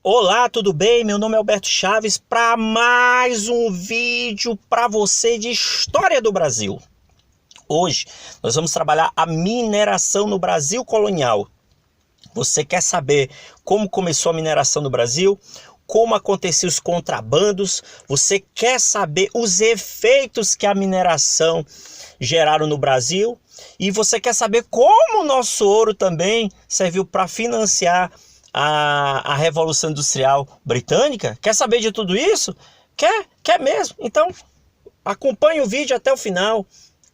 Olá, tudo bem? Meu nome é Alberto Chaves para mais um vídeo para você de História do Brasil. Hoje nós vamos trabalhar a mineração no Brasil colonial. Você quer saber como começou a mineração no Brasil? Como aconteciam os contrabandos? Você quer saber os efeitos que a mineração geraram no Brasil? E você quer saber como o nosso ouro também serviu para financiar a Revolução Industrial Britânica? Quer saber de tudo isso? Quer mesmo? Então acompanhe o vídeo até o final.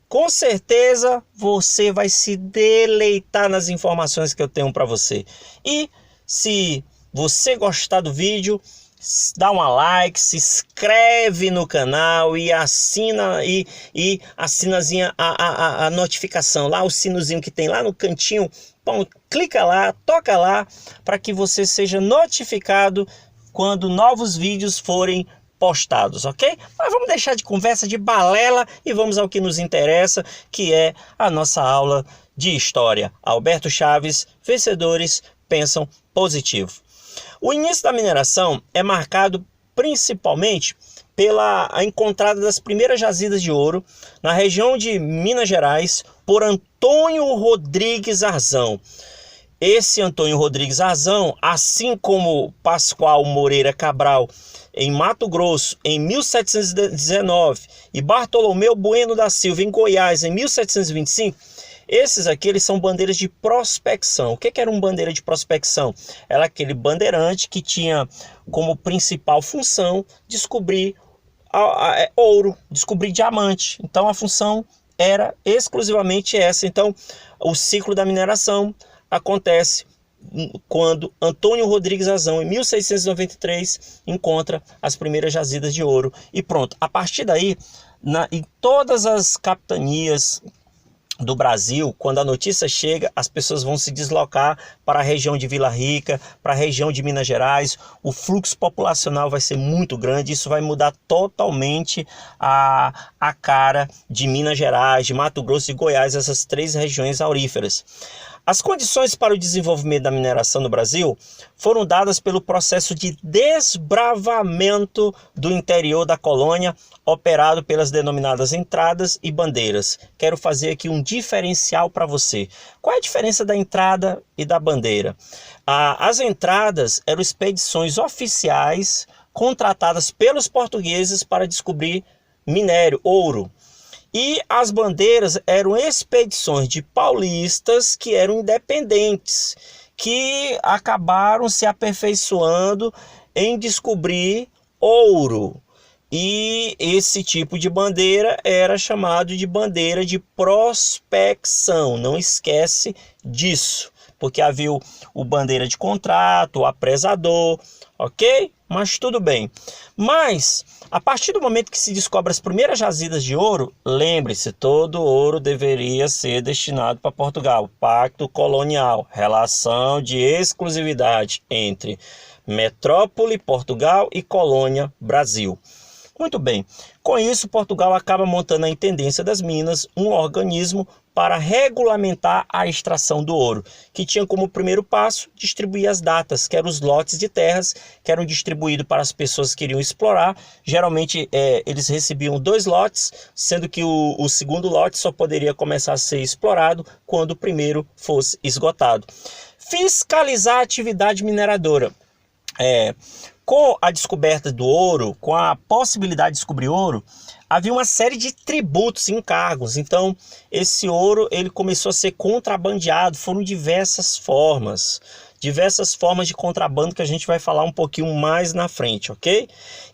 Com certeza você vai se deleitar nas informações que eu tenho para você. E se você gostar do vídeo, dá uma like, se inscreve no canal e assina assina a notificação lá, o sinozinho que tem lá no cantinho. Bom, clica lá, toca lá para que você seja notificado quando novos vídeos forem postados, ok? Mas vamos deixar de conversa, de balela e vamos ao que nos interessa, que é a nossa aula de história. Alberto Chaves, vencedores pensam positivo. O início da mineração é marcado principalmente pela encontrada das primeiras jazidas de ouro na região de Minas Gerais por Antônio Rodrigues Arzão. Esse Antônio Rodrigues Arzão, assim como Pascoal Moreira Cabral em Mato Grosso em 1719 e Bartolomeu Bueno da Silva em Goiás em 1725, esses aqui eles são bandeiras de prospecção. O que era uma bandeira de prospecção? Era aquele bandeirante que tinha como principal função descobrir ouro, descobrir diamante. Então a função era exclusivamente essa. Então o ciclo da mineração acontece quando Antônio Rodrigues Arzão, em 1693, encontra as primeiras jazidas de ouro. E pronto, a partir daí, em todas as capitanias do Brasil, quando a notícia chega, as pessoas vão se deslocar para a região de Vila Rica, para a região de Minas Gerais. O fluxo populacional vai ser muito grande, isso vai mudar totalmente a cara de Minas Gerais, de Mato Grosso e Goiás, essas três regiões auríferas. As condições para o desenvolvimento da mineração no Brasil foram dadas pelo processo de desbravamento do interior da colônia, operado pelas denominadas entradas e bandeiras. Quero fazer aqui um diferencial para você. Qual é a diferença da entrada e da bandeira? As entradas eram expedições oficiais contratadas pelos portugueses para descobrir minério, ouro. E as bandeiras eram expedições de paulistas que eram independentes, que acabaram se aperfeiçoando em descobrir ouro. E esse tipo de bandeira era chamado de bandeira de prospecção. Não esquece disso, porque havia o bandeira de contrato, o apresador, ok? Mas tudo bem. Mas a partir do momento que se descobre as primeiras jazidas de ouro, lembre-se, todo ouro deveria ser destinado para Portugal. Pacto colonial, relação de exclusividade entre metrópole Portugal e colônia Brasil. Muito bem, com isso Portugal acaba montando a Intendência das Minas, um organismo para regulamentar a extração do ouro, que tinha como primeiro passo distribuir as datas, que eram os lotes de terras que eram distribuídos para as pessoas que queriam explorar. Geralmente eles recebiam 2 lotes, sendo que o segundo lote só poderia começar a ser explorado quando o primeiro fosse esgotado. Fiscalizar a atividade mineradora. Com a descoberta do ouro, com a possibilidade de descobrir ouro, havia uma série de tributos e encargos. Então, esse ouro ele começou a ser contrabandeado. Foram diversas formas de contrabando que a gente vai falar um pouquinho mais na frente, ok?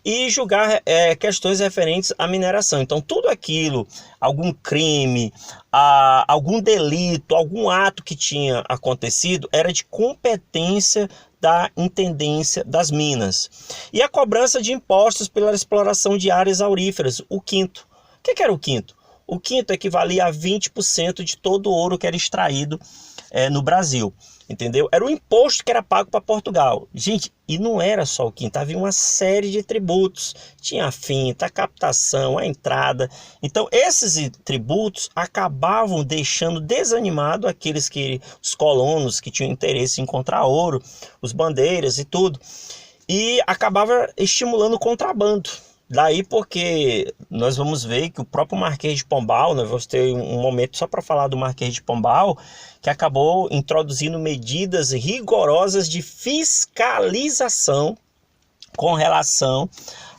E julgar questões referentes à mineração. Então, tudo aquilo, algum crime, algum delito, algum ato que tinha acontecido, era de competência da Intendência das Minas. E a cobrança de impostos pela exploração de áreas auríferas, o quinto. O que era o quinto? O quinto equivalia a 20% de todo o ouro que era extraído no Brasil. Entendeu? Era o imposto que era pago para Portugal. Gente, e não era só o quinto, havia uma série de tributos. Tinha a finta, a captação, a entrada. Então, esses tributos acabavam deixando desanimado os colonos que tinham interesse em encontrar ouro, os bandeiras e tudo. e acabava estimulando o contrabando. Daí porque nós vamos ver que o próprio Marquês de Pombal, nós vamos ter um momento só para falar do Marquês de Pombal, que acabou introduzindo medidas rigorosas de fiscalização com relação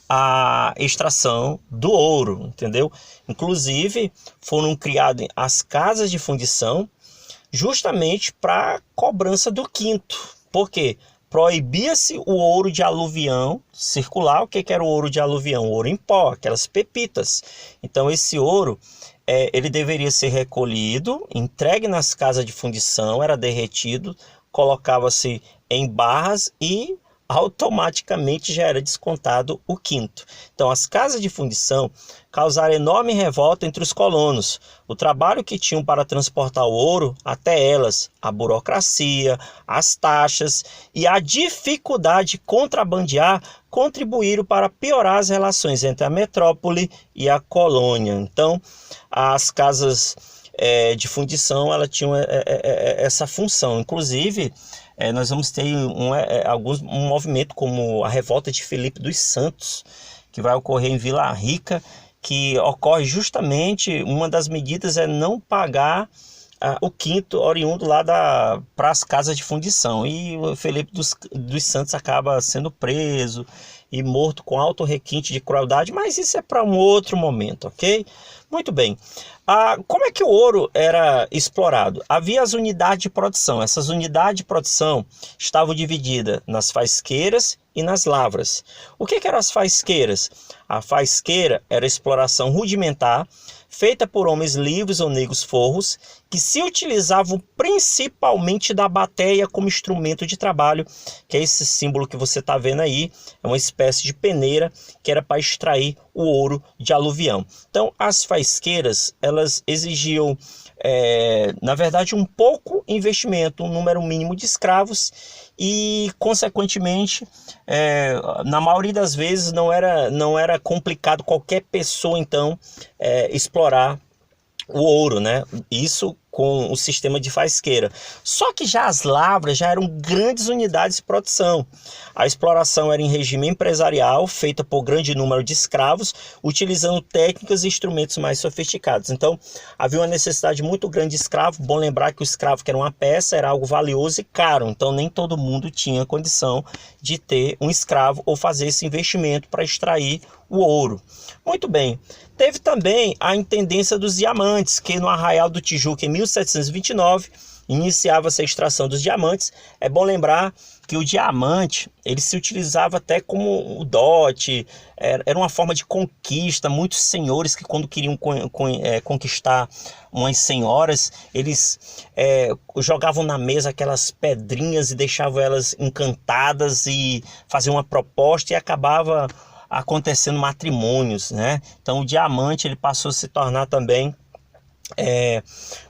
à extração do ouro, entendeu? Inclusive foram criadas as casas de fundição justamente para cobrança do quinto. Por quê? Proibia-se o ouro de aluvião circular. O que era o ouro de aluvião? O ouro em pó, aquelas pepitas. Então esse ouro, ele deveria ser recolhido, entregue nas casas de fundição, era derretido, colocava-se em barras e automaticamente já era descontado o quinto. Então as casas de fundição causaram enorme revolta entre os colonos. O trabalho que tinham para transportar o ouro até elas, a burocracia, as taxas e a dificuldade de contrabandear contribuíram para piorar as relações entre a metrópole e a colônia. Então as casas de fundição, ela tinha essa função. Inclusive nós vamos ter um movimento como a revolta de Felipe dos Santos, que vai ocorrer em Vila Rica, que ocorre justamente, uma das medidas é não pagar o quinto oriundo lá para as casas de fundição. E o Felipe dos Santos acaba sendo preso e morto com alto requinte de crueldade, mas isso é para um outro momento, ok? Muito bem. Como é que o ouro era explorado? Havia as unidades de produção. Essas unidades de produção estavam divididas nas faisqueiras e nas lavras. O que eram as faisqueiras? A faisqueira era a exploração rudimentar, feita por homens livres ou negros forros, que se utilizavam principalmente da bateia como instrumento de trabalho, que é esse símbolo que você está vendo aí, é uma espécie de peneira que era para extrair o ouro de aluvião. Então as faisqueiras, elas exigiam, na verdade, um pouco investimento, um número mínimo de escravos e, consequentemente, na maioria das vezes não era complicado qualquer pessoa, então, explorar o ouro, né? Isso com o sistema de faisqueira. Só que já as lavras já eram grandes unidades de produção. A exploração era em regime empresarial, feita por grande número de escravos, utilizando técnicas e instrumentos mais sofisticados. Então, havia uma necessidade muito grande de escravo. Bom lembrar que o escravo, que era uma peça, era algo valioso e caro. Então, nem todo mundo tinha condição de ter um escravo ou fazer esse investimento para extrair o ouro. Muito bem. Teve também a intendência dos diamantes, que no Arraial do Tijuca, em 1729, iniciava-se a extração dos diamantes. É bom lembrar que o diamante, ele se utilizava até como o dote, era uma forma de conquista. Muitos senhores que, quando queriam conquistar umas senhoras, eles jogavam na mesa aquelas pedrinhas e deixavam elas encantadas e faziam uma proposta, e acabava acontecendo matrimônios, né? Então o diamante, ele passou a se tornar também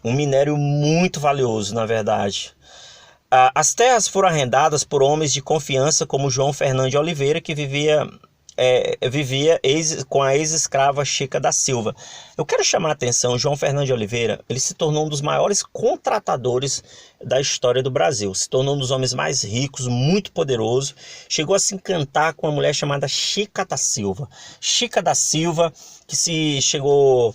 um minério muito valioso, na verdade. As terras foram arrendadas por homens de confiança, como João Fernando de Oliveira, que vivia com a ex-escrava Chica da Silva. Eu quero chamar a atenção, João Fernando de Oliveira, ele se tornou um dos maiores contratadores da história do Brasil. Se tornou um dos homens mais ricos, muito poderoso. Chegou a se encantar com uma mulher chamada Chica da Silva. Chica da Silva, que chegou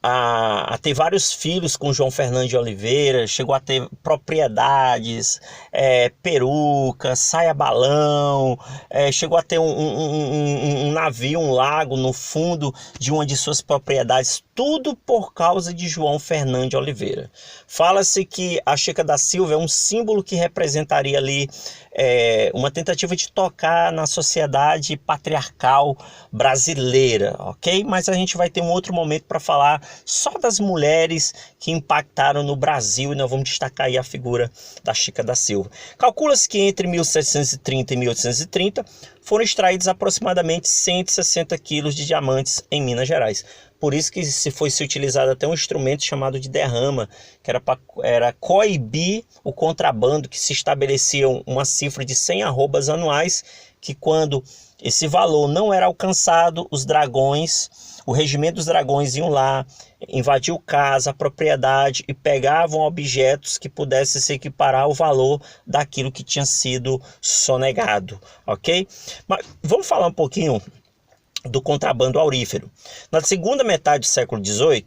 a ter vários filhos com João Fernando de Oliveira, chegou a ter propriedades, peruca, saia-balão, chegou a ter um navio, um lago no fundo de uma de suas propriedades, tudo por causa de João Fernando de Oliveira. Fala-se que a Chica da Silva é um símbolo que representaria ali uma tentativa de tocar na sociedade patriarcal brasileira, ok? Mas a gente vai ter um outro momento para falar só das mulheres que impactaram no Brasil, e nós vamos destacar aí a figura da Chica da Silva. Calcula-se que entre 1730 e 1830 foram extraídos aproximadamente 160 quilos de diamantes em Minas Gerais. Por isso que se utilizado até um instrumento chamado de derrama, que era coibir o contrabando, que se estabelecia uma cifra de 100 arrobas anuais, que quando esse valor não era alcançado, o regimento dos dragões iam lá, invadiam casa, a propriedade e pegavam objetos que pudessem se equiparar ao valor daquilo que tinha sido sonegado, ok? Mas vamos falar um pouquinho do contrabando aurífero. Na segunda metade do século XVIII,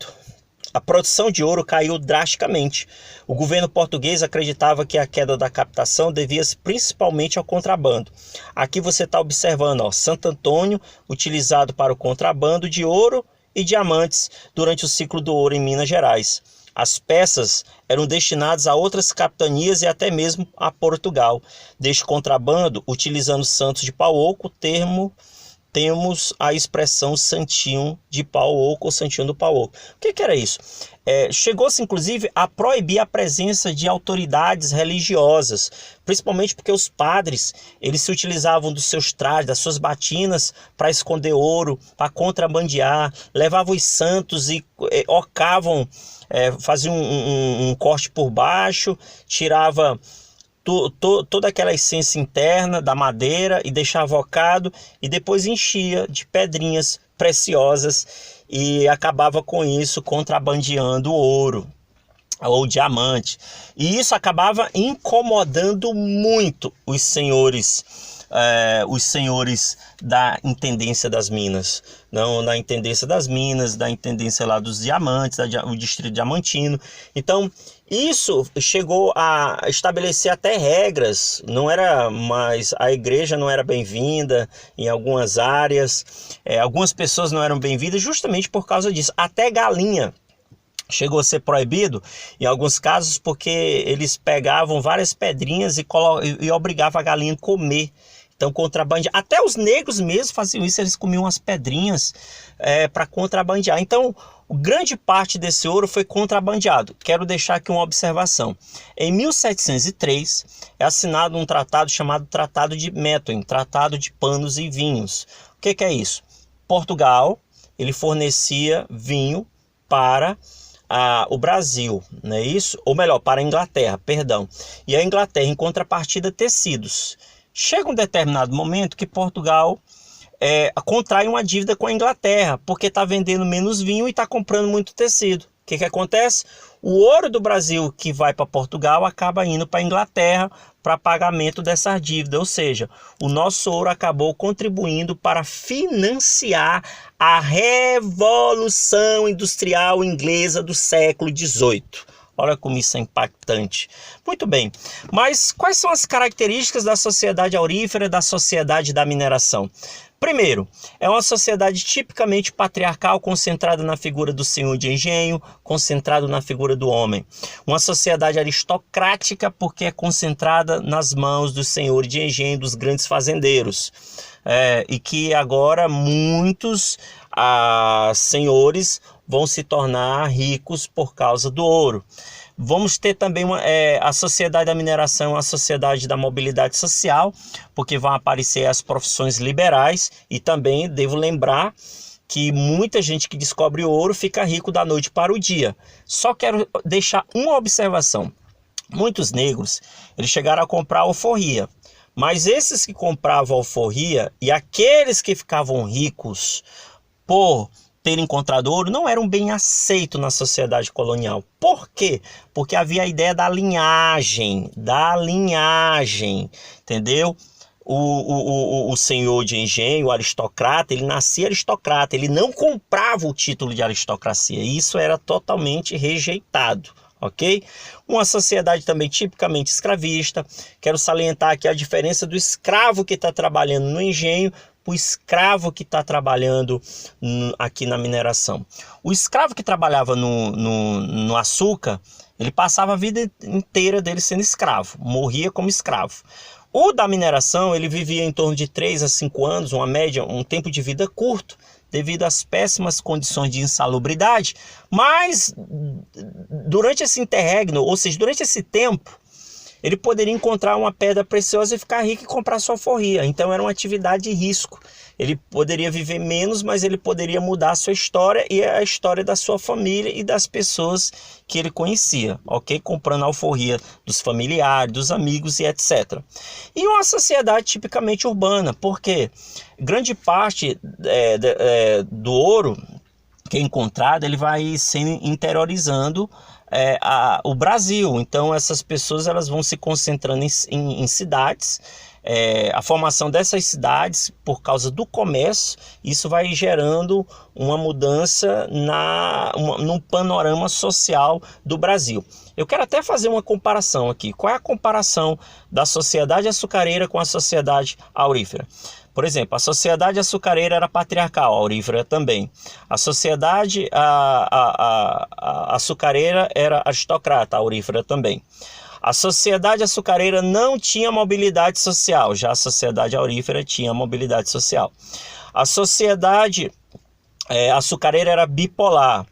a produção de ouro caiu drasticamente. O governo português acreditava que a queda da captação devia-se principalmente ao contrabando. Aqui você está observando, ó, Santo Antônio, utilizado para o contrabando de ouro e diamantes durante o ciclo do ouro em Minas Gerais. As peças eram destinadas a outras capitanias e até mesmo a Portugal. Deste contrabando, utilizando Santos de pau oco, temos a expressão santinho de pau oco ou santinho do pau oco. O que era isso? Chegou-se inclusive a proibir a presença de autoridades religiosas, principalmente porque os padres eles se utilizavam dos seus trajes, das suas batinas para esconder ouro, para contrabandear, levavam os santos e ocavam, faziam um corte por baixo, tirava toda aquela essência interna da madeira e deixava ocado e depois enchia de pedrinhas preciosas e acabava com isso contrabandeando ouro ou diamante. E isso acabava incomodando muito os senhores da intendência das minas, não da intendência das minas, da intendência lá dos diamantes, o distrito diamantino. Então isso chegou a estabelecer até regras, não era mais, a igreja não era bem-vinda em algumas áreas, algumas pessoas não eram bem-vindas justamente por causa disso. Até galinha chegou a ser proibido em alguns casos porque eles pegavam várias pedrinhas e obrigavam a galinha a comer. Então, contrabandear. Até os negros mesmo faziam isso, eles comiam as pedrinhas para contrabandear. Então, grande parte desse ouro foi contrabandeado. Quero deixar aqui uma observação. Em 1703, é assinado um tratado chamado Tratado de Methuen, Tratado de Panos e Vinhos. O que é isso? Portugal, ele fornecia vinho para o Brasil, não é isso? Ou melhor, para a Inglaterra, perdão. E a Inglaterra, em contrapartida, tecidos. Chega um determinado momento que Portugal contrai uma dívida com a Inglaterra, porque está vendendo menos vinho e está comprando muito tecido. O que acontece? O ouro do Brasil que vai para Portugal acaba indo para a Inglaterra para pagamento dessa dívida, ou seja, o nosso ouro acabou contribuindo para financiar a Revolução Industrial Inglesa do século XVIII. Olha como isso é impactante. Muito bem, mas quais são as características da sociedade aurífera e da sociedade da mineração? Primeiro, é uma sociedade tipicamente patriarcal, concentrada na figura do senhor de engenho, concentrado na figura do homem. Uma sociedade aristocrática, porque é concentrada nas mãos do senhor de engenho, dos grandes fazendeiros. E que agora muitos senhores vão se tornar ricos por causa do ouro. Vamos ter também a sociedade da mineração, a sociedade da mobilidade social, porque vão aparecer as profissões liberais e também devo lembrar que muita gente que descobre ouro fica rico da noite para o dia. Só quero deixar uma observação. Muitos negros eles chegaram a comprar alforria, mas esses que compravam alforria e aqueles que ficavam ricos por ter encontrado ouro não eram bem aceitos na sociedade colonial. Por quê? Porque havia a ideia da linhagem, entendeu? O senhor de engenho, o aristocrata, ele nascia aristocrata, ele não comprava o título de aristocracia, isso era totalmente rejeitado. Ok? Uma sociedade também tipicamente escravista. Quero salientar aqui a diferença do escravo que está trabalhando no engenho para o escravo que está trabalhando aqui na mineração. O escravo que trabalhava no açúcar, ele passava a vida inteira dele sendo escravo, morria como escravo. O da mineração, ele vivia em torno de 3 a 5 anos, uma média, um tempo de vida curto, devido às péssimas condições de insalubridade, mas durante esse interregno, ou seja, durante esse tempo, ele poderia encontrar uma pedra preciosa e ficar rico e comprar sua alforria. Então era uma atividade de risco. Ele poderia viver menos, mas ele poderia mudar a sua história e a história da sua família e das pessoas que ele conhecia, ok? Comprando a alforria dos familiares, dos amigos e etc. E uma sociedade tipicamente urbana, porque grande parte do ouro que é encontrado, ele vai sendo interiorizando o Brasil. Então essas pessoas elas vão se concentrando em cidades. A formação dessas cidades, por causa do comércio, isso vai gerando uma mudança no panorama social do Brasil. Eu quero até fazer uma comparação aqui. Qual é a comparação da sociedade açucareira com a sociedade aurífera? Por exemplo, a sociedade açucareira era patriarcal, a aurífera também. A sociedade açucareira era aristocrata, a aurífera também. A sociedade açucareira não tinha mobilidade social, já a sociedade aurífera tinha mobilidade social. A sociedade açucareira era bipolar,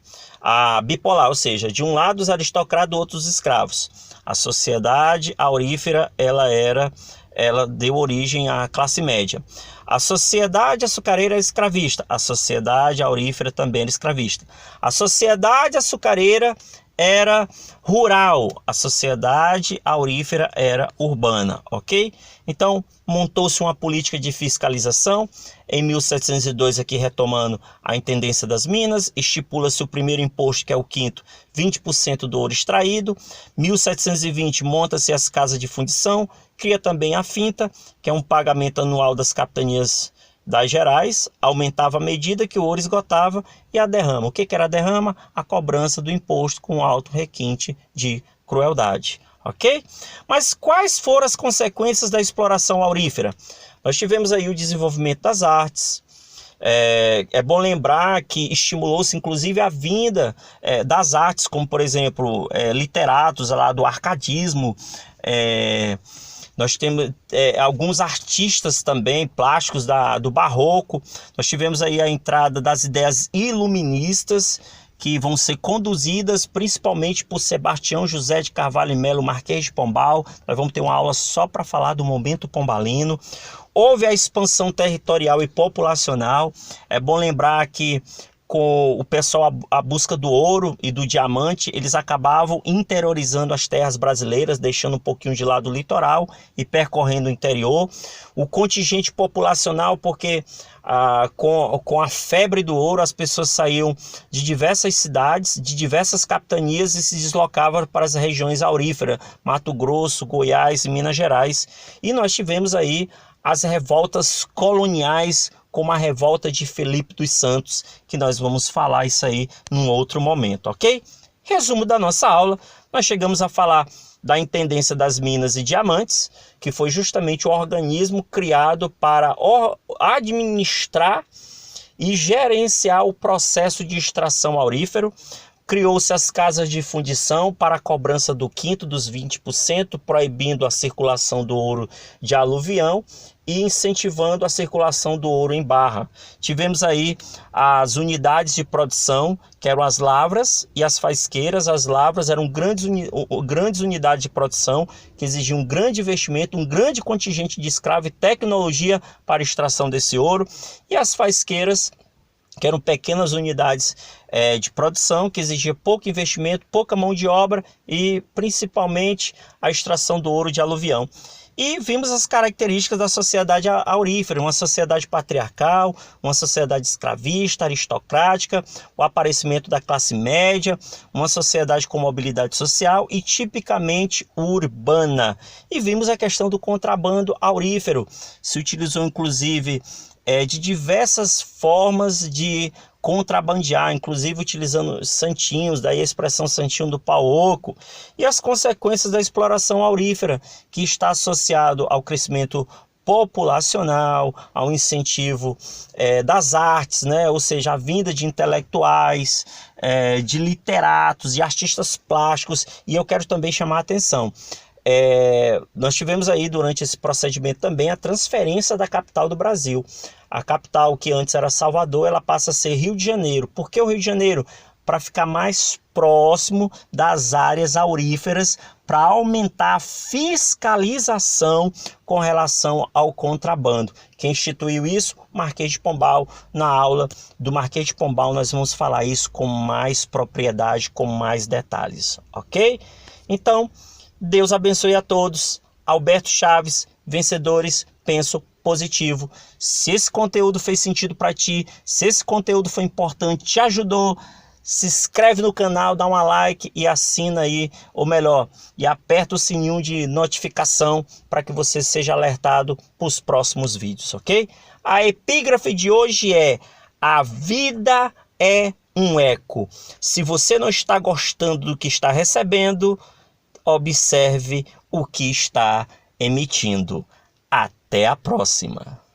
ou seja, de um lado os aristocratas, do outro os escravos. A sociedade aurífera ela deu origem à classe média. A sociedade açucareira é escravista, a sociedade aurífera também era escravista. A sociedade açucareira era rural, a sociedade aurífera era urbana, ok? Então, montou-se uma política de fiscalização. Em 1702, aqui retomando a intendência das minas, estipula-se o primeiro imposto, que é o quinto, 20% do ouro extraído. 1720, monta-se as casas de fundição, cria também a finta, que é um pagamento anual das capitanias das Gerais, aumentava à medida que o ouro esgotava, e a derrama. O que era a derrama? A cobrança do imposto com alto requinte de crueldade. Ok? Mas quais foram as consequências da exploração aurífera? Nós tivemos aí o desenvolvimento das artes. É bom lembrar que estimulou-se inclusive a vinda das artes, como por exemplo literatos lá do arcadismo. Nós temos alguns artistas também plásticos do barroco. Nós tivemos aí a entrada das ideias iluministas, que vão ser conduzidas principalmente por Sebastião José de Carvalho e Melo, Marquês de Pombal. Nós vamos ter uma aula só para falar do momento pombalino. Houve a expansão territorial e populacional. É bom lembrar que com o pessoal à busca do ouro e do diamante, eles acabavam interiorizando as terras brasileiras, deixando um pouquinho de lado o litoral e percorrendo o interior. O contingente populacional, porque com a febre do ouro, as pessoas saíam de diversas cidades, de diversas capitanias e se deslocavam para as regiões auríferas, Mato Grosso, Goiás e Minas Gerais. E nós tivemos aí as revoltas coloniais, como a revolta de Felipe dos Santos, que nós vamos falar isso aí num outro momento, ok? Resumo da nossa aula, nós chegamos a falar da Intendência das Minas e Diamantes, que foi justamente o organismo criado para administrar e gerenciar o processo de extração aurífero. Criou-se as casas de fundição para a cobrança do quinto dos 20%, proibindo a circulação do ouro de aluvião e incentivando a circulação do ouro em barra. Tivemos aí as unidades de produção, que eram as lavras e as faisqueiras. As lavras eram grandes unidades de produção que exigiam um grande investimento, um grande contingente de escravo e tecnologia para a extração desse ouro. E as faisqueiras, que eram pequenas unidades de produção que exigia pouco investimento, pouca mão de obra e principalmente a extração do ouro de aluvião. E vimos as características da sociedade aurífera, uma sociedade patriarcal, uma sociedade escravista, aristocrática, o aparecimento da classe média, uma sociedade com mobilidade social e tipicamente urbana. E vimos a questão do contrabando aurífero. Se utilizou inclusive de diversas formas de contrabandear, inclusive utilizando santinhos, daí a expressão santinho do pau oco, e as consequências da exploração aurífera, que está associado ao crescimento populacional, ao incentivo das artes, né? Ou seja, a vinda de intelectuais, de literatos e artistas plásticos. E eu quero também chamar a atenção. Nós tivemos aí durante esse procedimento também a transferência da capital do Brasil. A capital, que antes era Salvador, ela passa a ser Rio de Janeiro. Por que o Rio de Janeiro? Para ficar mais próximo das áreas auríferas, para aumentar a fiscalização com relação ao contrabando. Quem instituiu isso? Marquês de Pombal. Na aula do Marquês de Pombal nós vamos falar isso com mais propriedade, com mais detalhes, ok? Então, Deus abençoe a todos. Alberto Chaves, Vencedores, Penso Positivo. Se esse conteúdo fez sentido para ti, se esse conteúdo foi importante, te ajudou, se inscreve no canal, dá uma like e assina aí, ou melhor, e aperta o sininho de notificação para que você seja alertado para os próximos vídeos, ok? A epígrafe de hoje é: a vida é um eco. Se você não está gostando do que está recebendo, observe o que está emitindo. Até a próxima!